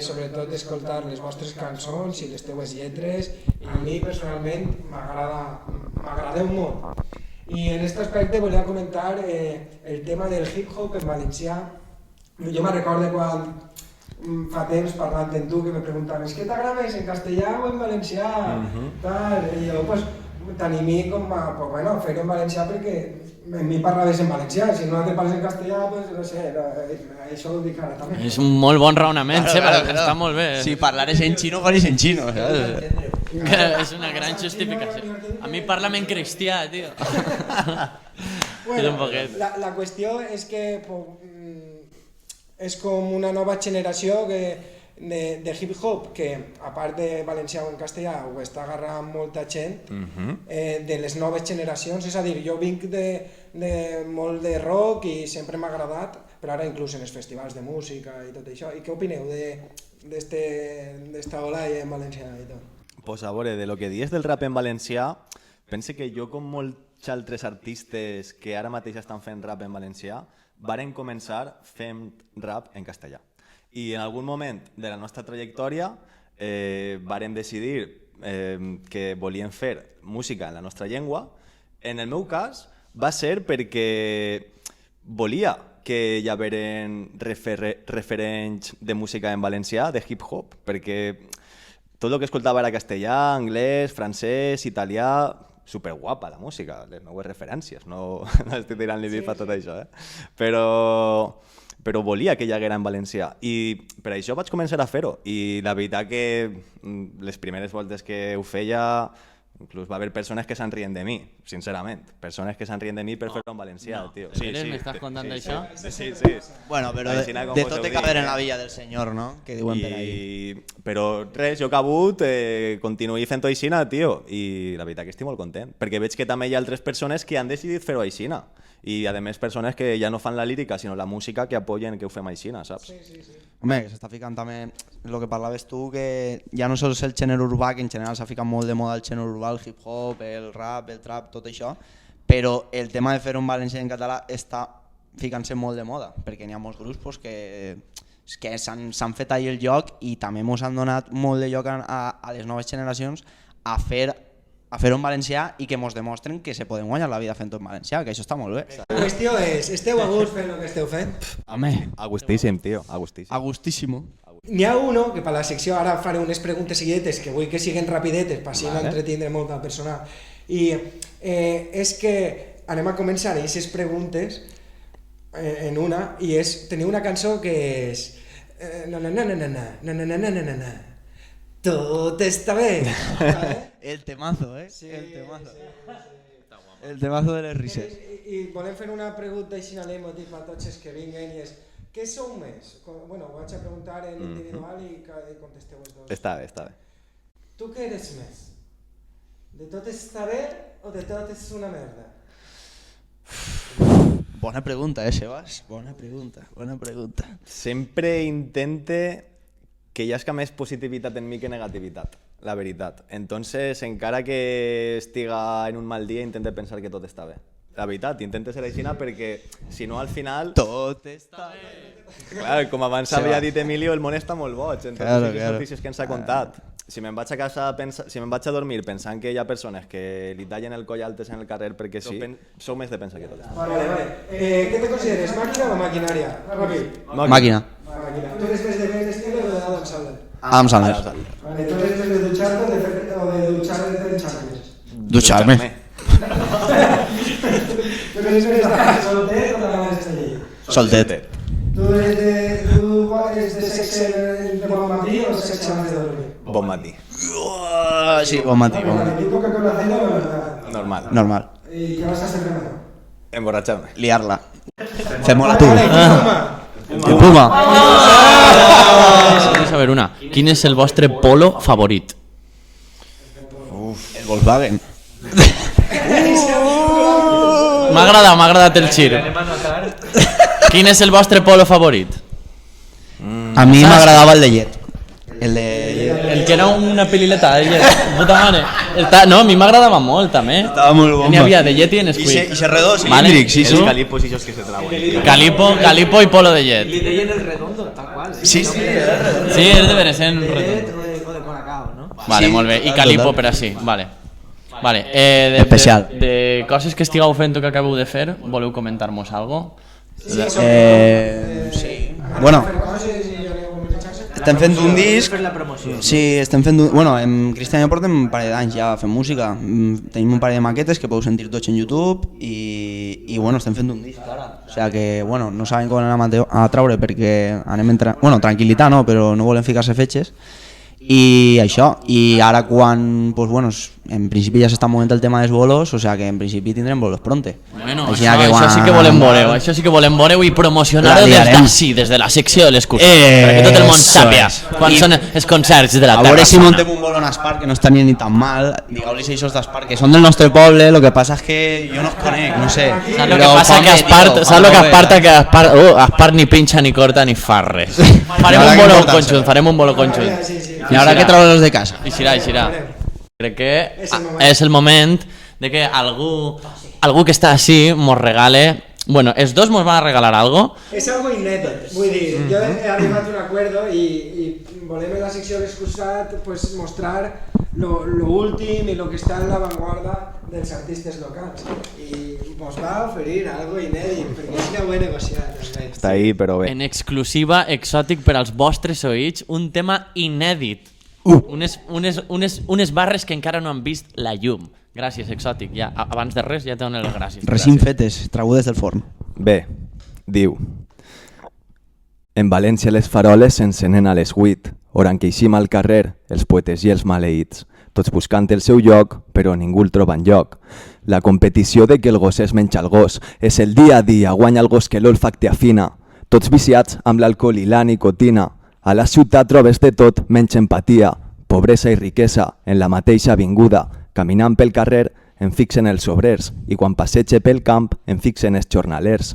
sobretot, escoltar les vostres cançons i les teues lletres, i a mi personalment m'agrada un molt. I en aquest aspecte volia comentar el tema del hip-hop en valencià. Jo me recordo quan fa temps parlant amb tu que me preguntaves què t'agrada més, en castellà o en valencià? I jo, pues, tant i mi com a fer-ho en valencià perquè en mi parlaves en valencià, si no te parles en castellà, pues no sé, això ho dic ara també. És un molt bon raonament, està molt bé. Si parlares en xino, faris en xino. És una gran justificació. A mi parla'm en cristià, tio. Bueno, la qüestió és que és com una nova generació de hip-hop que, a part de valencià o en castellà, ho està agarrant molta gent de les noves generacions. És a dir, jo vinc de molt de rock i sempre m'ha agradat, però ara inclús en els festivals de música i tot això. I què opineu d'esta ola en valencià i tot? Pues a veure, de lo que dius del rap en valencià, pense que jo com molts altres artistes que ara mateix estan fent rap en valencià, varen començar fent rap en castellà. I en algun moment de la nostra trajectòria vàrem decidir que volíem fer música en la nostra llengua. En el meu cas va ser perquè volia que hi hagueren referents de música en valencià, de hip-hop, perquè tot el que escoltava era castellà, anglès, francès, italià, superguapa la música, les meues referències, no estic tirant-li bif a tot això, però volia que hi haguera en valencià i per això vaig començar a fer-ho i la veritat que les primeres voltes que ho feia inclús va haver persones que se'n rien de mi, sincerament, persones que se'n rien de mi per fer-ho en valencià, tio. ¿M'estàs contant d'això? Sí. Bueno, però de tot té que haver en la villa del senyor, no? Que diuen per ahí. Però res, jo acabut continuï fent-ho aixina, tio, i la veritat que estic molt content, perquè veig que també hi ha altres persones que han decidit fer-ho aixina. I a més persones que ja no fan la lírica sinó la música que apoyen que ho fem aixina, saps? Sí. Home, s'està ficant també el que parlaves tu, que ja no sols el gènere urbà, que en general s'ha ficat molt de moda el gènere urbà, el hip-hop, el rap, el trap, tot això, però el tema de fer-ho en valencià i en català està ficant-se molt de moda, perquè n'hi ha molts grups que s'han fet ahir el lloc i també ens han donat molt de lloc a les noves generacions a fer-ho en valencià i que ens demostren que se poden guanyar la vida fent-ho en valencià, que això està molt bé. La qüestió és, esteu a gust fent el que esteu fent? Home, A gustíssim, tio, a gustíssim. a gustíssimo. N'hi ha uno, que per la secció ara faré unes preguntes seguidetes que vull que siguin rapidetes per si no entretindre molt al personal. I és que anem a començar aquestes preguntes en una, i és, teniu una cançó que és tot està bé. El temazo, Sí, el temazo. sí. El temazo de les rises. I volem fer una pregunta així a l'emotiv a tots els que vinguen i és, què sou més? Bueno, ho vaig a preguntar en individual i contesteu els dos. Està bé. Tu què eres més? De tot està bé o de tot és una merda? Bona pregunta, Sebas? Bona pregunta. Sempre intente que hi hagi més positivitat en mi que negativitat, la veritat. Entonces, encara que estiga en un mal dia, intente pensar que tot està bé. La veritat, intente ser aixina perquè, si no, al final... Tot està bé. Clar, com abans havia dit Emilio, el món està molt boig, entonces les notícies que ens ha contat. Si me'n vaig a casa, si me'n vaig a dormir pensant que hi ha persones que li tallen el coll altes en el carrer perquè sí, sou més de pensar que tot. Vale. ¿Qué te consideres, máquina o maquinaria? Rápido. Máquina. ¿Tú eres más de Ben Stiller o de Adam Sandler? Adam Sandler. Vale, ¿tú eres de ducharte o de ducharte en charles? Ducharme. ¿Tú eres de solter o de la estrella? Soltet. ¿Tú eres de sexo de bon matí o de sexo antes de dormir? Bon matí. Sí, bon matí. Vale, ¿tipo Coca-Cola cero o verdad? Normal. Normal. ¿Y qué vas a hacer primero? Emborratxar-me. Liar-la. Fem-ho-la tu. Puma. Puma. Vull saber una. Quin és el vostre polo favorit? El Volkswagen. M'ha agradat el xir. Quin és el vostre polo favorit? A mi m'agradava el de Jet. El de... El que era una pilileta de Jet. Puta mare. No, a mi m'agradava molt, també. Estava molt bomba. N'hi havia de Jet i Nesquik. I xerredor, cilíndric, sí, Els calipos i això que se trauen. Calipo i polo de Jet. Li deien el redondo, tal qual. Sí. Sí, és de veres, en redondo. O de Colacao, no? Vale, molt bé. I Calipo per així, vale. Vale, Especial. De coses que estigueu fent o que acabeu de fer, voleu comentar-nos algo? Sí. Bueno, estem fent un disc. Sí, estem fent... Bueno, en Cristian i jo portem un parell d'anys ja fent música. Tenim un parell de maquetes que podeu sentir tots en YouTube i bueno, estem fent un disc ara. O sea que, bueno, no sabem com anem a traure perquè anem a bueno, tranquil·litat no, però no volem ficar-se fetges. I això, i ara quan, pues bueno, en principi ja s'està movent el tema dels bolos, o sea que en principi tindrem bolos pronte. Bueno, això sí que volem veure-ho i promocionar-ho des d'ací, des de la secció de l'excursió, perquè tot el món sàpia quan són els concerts de la Terra. A veure si montem un bolo en Espart, que no està ni tan mal, digueu-li si això és d'Espart, que són del nostre poble, lo que passa és que jo no els conec, no sé. Saps el que passa? Que Espart ni pinxa, ni corta, ni fa res. Farem un bolo conjunt. I ara que treure-los de casa. Eixirà. Crec que és el moment de que algú que està així mos regale... Bueno, els dos mos van a regalar algo. Es algo inédit, vull dir, jo he arribat a un acuerdo i volem en la secció de l'excusat pues, mostrar lo últim i lo que està en l'avantguarda dels artistes locals i mos va oferir algo inèdit perquè és una bona negociar. Està ahí, però bé. En exclusiva, exòtic per als vostres oïts, un tema inèdit. Unes barres que encara no han vist la llum. Gràcies, exòtic. Ja, abans de res ja te dono les gràcies. Recint fetes, tragudes del forn. Bé, diu: en València les faroles s'encenen a les 8, hora en què eixim al carrer els poetes i els maleïts, tots buscant el seu lloc, però ningú el troba enlloc. La competició de que el gos es menja el gos és el dia a dia, guanya el gos que l'olfacte afina, tots viciats amb l'alcohol i la nicotina. A la ciutat trobes de tot menys empatia, pobresa i riquesa en la mateixa avinguda. Caminant pel carrer em fixen els obrers i quan passege pel camp em fixen els jornalers.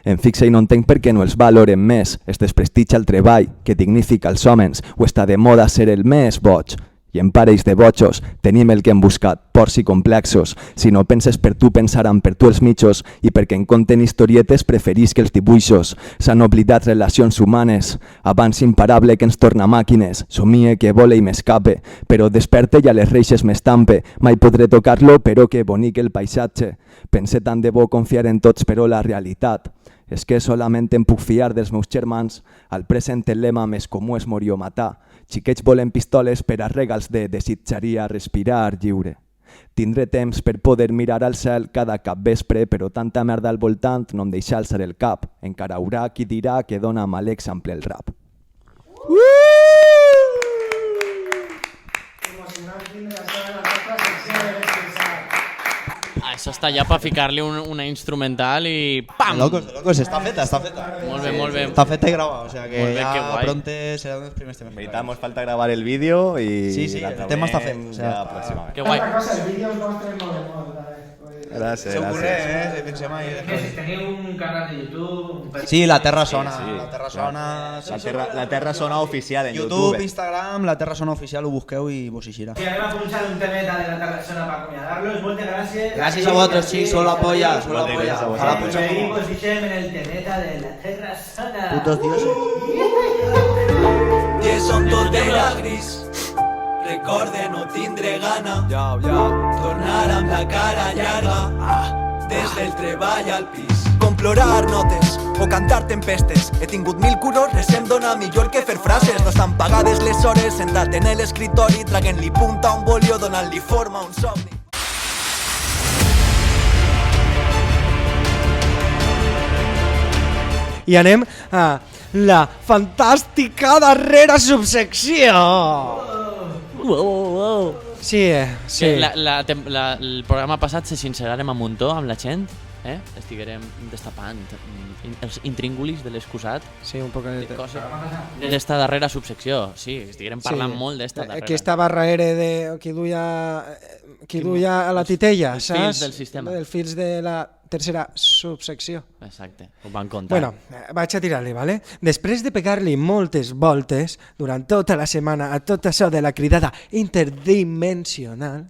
Em fixe i no entenc per què no els valoren més. Es desprestigia el treball que dignifica els homes o està de moda ser el més boig. I en parells de bojos tenim el que hem buscat, ports i complexos. Si no penses per tu, pensaran per tu els mitjos i perquè en conten historietes preferís que els dibuixos. S'han oblidat relacions humanes, abans imparable que ens torna màquines. Somie que vole i m'escape, però desperte i a les reixes m'estampe. Mai podré tocar-lo, però que bonic el paisatge. Pense tant de bo confiar en tots, però la realitat és que solament em puc fiar dels meus germans. Al present el lema més comú és morir o matar. Xiquets volen pistoles per a regals de desitjaria respirar lliure. Tindré temps per poder mirar al cel cada capvespre, però tanta merda al voltant no em deixa alçar el cap. Encara haurà qui dirà que dona mal exemple el rap. Això està ja per ficar-li una instrumental i pam! Locos, està feta. Molt bé. Està feta i gravada, o sea que molt bé, ja que guai. pronte serà un dels primers temes. En veritat, ens falta gravar el vídeo i... Sí, el tema està fet. O sea, pròximament. Que guai. Una cosa, el vídeo us vostre molt bé. Gràcies. Se pensem ahí. Teniu un canal de YouTube... Sí, La Terra Sona. Sí. La Terra Sona... La Terra Sona oficial en YouTube, YouTube. Instagram, La Terra Sona oficial, ho busqueu i vos eixirà. Si anem a punxar un temeta de La Terra Sona per acomiadar-los, moltes gràcies. Gràcies a vosaltres, sí, solo apoya. Moltes gràcies a vosaltres. I ens fixem en el temeta de La Terra Sona. Putos dioses. Que son toteras gris, recorde no tindré gana tornar amb la cara llarga des del treball al pis. Com plorar notes o cantar tempestes. He tingut 1000 curos, res em dona millor que fer frases. No estan pagades les hores, sentat en l'escriptori, traguent-li punta a un bolio, donant-li forma a un somni. I anem a la fantàstica darrera subsecció. Sí, sí. El programa passat se sincerarem a muntó amb la gent, estiguerem destapant els intríngulis de l'excusat. Sí, un poc de cosa d'esta darrera subsecció. Sí, estiguerem parlant molt d'esta darrera. Aquesta barra de qui duia a la titella, els saps? fils del sistema. Els fils de la tercera subsecció. Exacte, ho van contar. Bueno, vaig a tirar-li, ¿vale? Després de pegar-li moltes voltes durant tota la setmana a tot això de la cridada interdimensional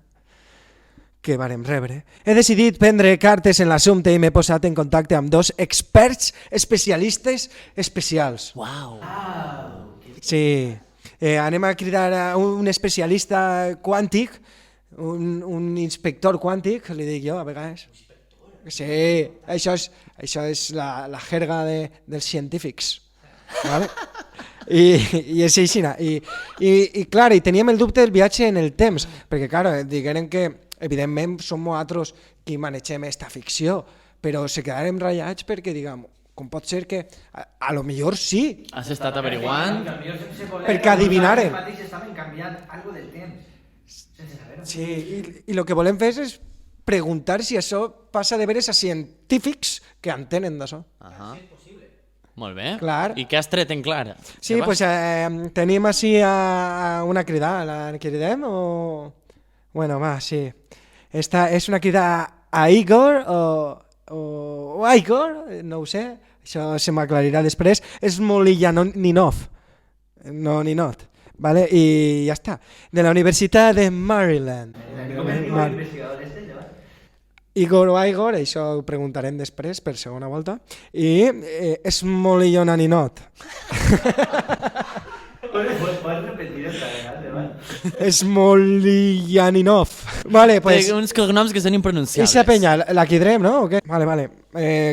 que vàrem rebre, he decidit prendre cartes en l'assumpte i m'he posat en contacte amb 2 experts especialistes especials. Uau! Sí, anem a cridar a un especialista quàntic, un inspector quàntic, li dic jo a vegades. Sí, això és la jerga dels científics. ¿Vale? I és així. I clar, i teníem el dubte del viatge en el temps, perquè clar, digueren que evidentment som nosaltres qui manegem esta ficció, però se quedarem ratllats perquè, diguem, com pot ser que a lo millor sí. Has estat averiguant? Perquè adivinaren. Estaven canviant algo del temps, sense saber-ho. Sí, i el que volem fer és preguntar si això passa de veres a científics que entenen d'això. Molt bé. Clar. I què has tret en clar? Sí, pues tenim així a una crida. La cridem o...? Bueno, va, sí. Esta és una crida a Igor o Igor, no ho sé, això se m'aclarirà després. És Moliljaninov, no Ninot, ¿vale? I ja està. De la Universitat de Maryland. Igor o Igor, això ho preguntarem després per segona volta. I és Moliljaninov. Pots repetir esta vegada? És Moliljaninov. Vale, pues... Té uns cognoms que són impronunciables. Eixa penya, la quidrem, no? O què? Vale.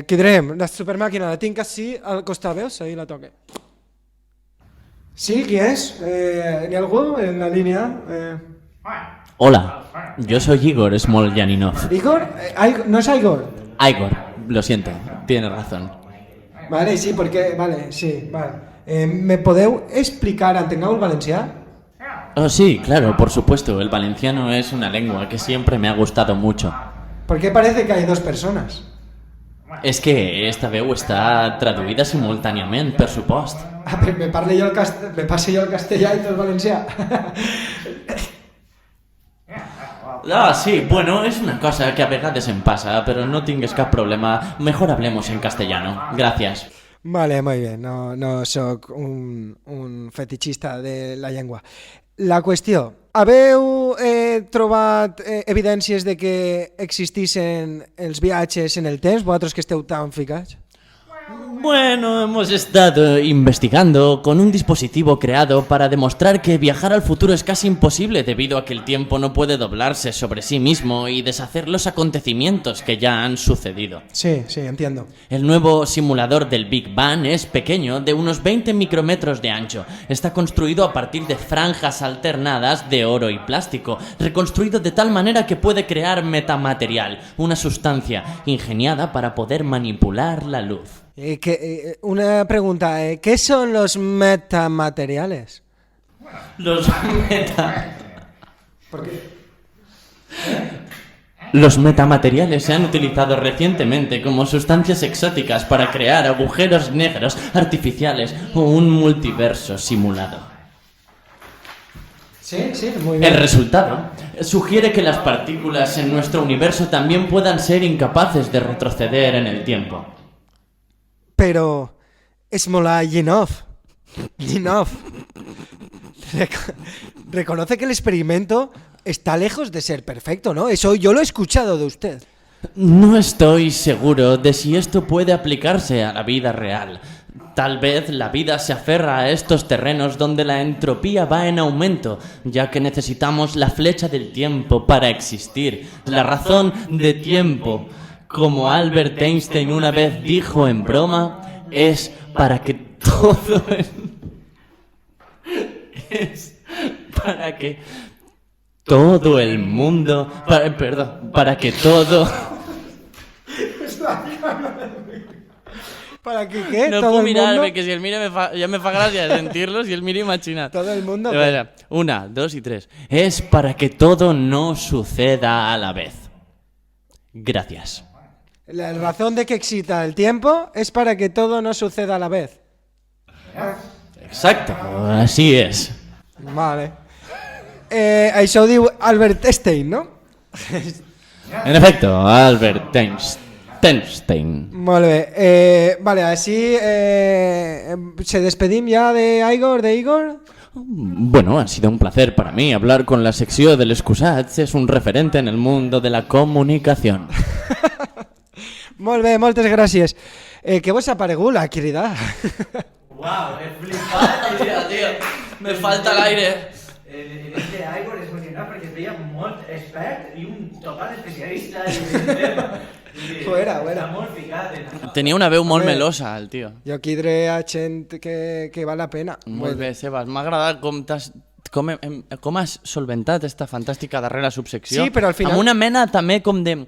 Quidrem, la supermàquina la tinc així al costat, veus? Ahí la toque. Sí, qui és? ¿Hi ha algú en la línia? Hola, yo soy Igor Smolyaninov. ¿Igor? ¿No es Igor? Igor, lo siento, tienes razón. Vale, sí, porque... Vale, sí, vale. ¿Me podeu explicar, enteneu el valencià? Oh, sí, claro, por supuesto. El valenciano es una lengua que siempre me ha gustado mucho. ¿Por qué parece que hay 2 personas? Es que esta veu está traduïda simultàniament, per supost. Me passe jo el castellà i tu el valencià. Ah, sí, bueno, es una cosa que a vegades em pasa, pero no tingues cap problema. Mejor hablemos en castellano. Gracias. Vale, muy bien, no soc un fetichista de la llengua. La qüestió, haveu trobat evidències de que existissin els viatges en el temps, vosaltres que esteu tan ficats? Bueno, hemos estado investigando con un dispositivo creado para demostrar que viajar al futuro es casi imposible debido a que el tiempo no puede doblarse sobre sí mismo y deshacer los acontecimientos que ya han sucedido. Sí, entiendo. El nuevo simulador del Big Bang es pequeño, de unos 20 micrómetros de ancho. Está construido a partir de franjas alternadas de oro y plástico, reconstruido de tal manera que puede crear metamaterial, una sustancia ingeniada para poder manipular la luz. Una pregunta, ¿qué son los metamateriales? Los metamateriales se han utilizado recientemente como sustancias exóticas para crear agujeros negros artificiales o un multiverso simulado. Sí, muy bien. El resultado sugiere que las partículas en nuestro universo también puedan ser incapaces de retroceder en el tiempo. Pero Smolyaninov reconoce que el experimento está lejos de ser perfecto, ¿no? Eso yo lo he escuchado de usted. No estoy seguro de si esto puede aplicarse a la vida real. Tal vez la vida se aferra a estos terrenos donde la entropía va en aumento, ya que necesitamos la flecha del tiempo para existir, la razón de tiempo. Como Albert Einstein una vez dijo en broma, es para que todo... es para que todo el mundo... para que todo... ¿Para que qué? No ¿Todo puedo el mirar, mundo? porque si el mire ya me fa gràcia sentirlos y el mire imagina. Todo el mundo. Una, dos y tres. Es para que todo no suceda a la vez. Gracias. La razón de que exista el tiempo es para que todo no suceda a la vez. Exacto, así es. Vale. Això ho diu Albert Einstein, no? En efecto, Albert Einstein. Molt bé. Vale, así se despedim ya de Igor. Bueno, ha sido un placer para mí hablar con la sección del Excusats. Es un referente en el mundo de la comunicación. Molt bé, moltes gràcies. Què vos ha paregut la crida? Wow, he flipat, tío. Me falta el aire. Este Igor és emocionant perquè es veia molt expert i un total especialista en el tema. Fuera. Està molt ficat. Tenia una veu molt melosa, el tio. Jo quidré a gent que val la pena. Molt bé, Sebas. M'ha agradat com has solventat esta fantàstica darrera subsecció. Sí, però al final... Amb una mena també com de...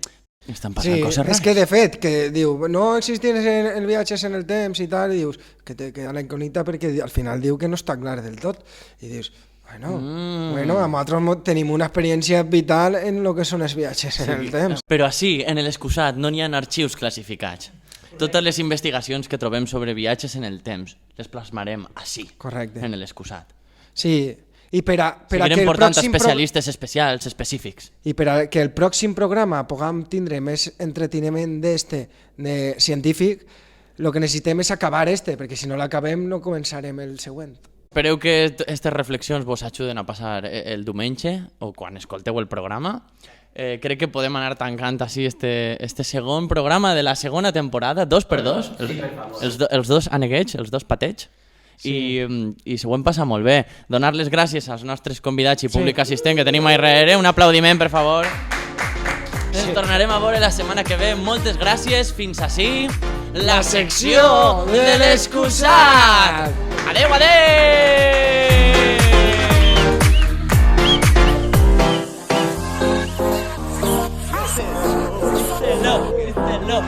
Estan passant coses rares. És que de fet, que diu, no existís el viatges en el temps i tal, i dius, que te queda la incògnita perquè al final diu que no està clar del tot. I dius, bueno, nosaltres tenim una experiència vital en el que són els viatges en el temps. Però així, en l'Excusat, no n'hi ha arxius classificats. Totes les investigacions que trobem sobre viatges en el temps les plasmarem així, en l'Excusat. Sí, i per a que Seguirem el portant pròxim especialistes especials, específics. I per a que el pròxim programa puguem tindre més entreteniment científic, el que necessitem és acabar perquè si no l'acabem no començarem el següent. Espereu que aquestes reflexions vos ajuden a passar el diumenge o quan escolteu el programa. Crec que podem anar tancant així este segon programa de la segona temporada, 2x2, els dos aneguets, els dos patets. I s'ho hem passat molt bé. Donar les gràcies als nostres convidats i públic assistent que tenim a IRR. Un aplaudiment, per favor. Ens tornarem a veure la setmana que ve. Moltes gràcies. Fins ací la secció de l'Excusat. Adeu, adeu! No.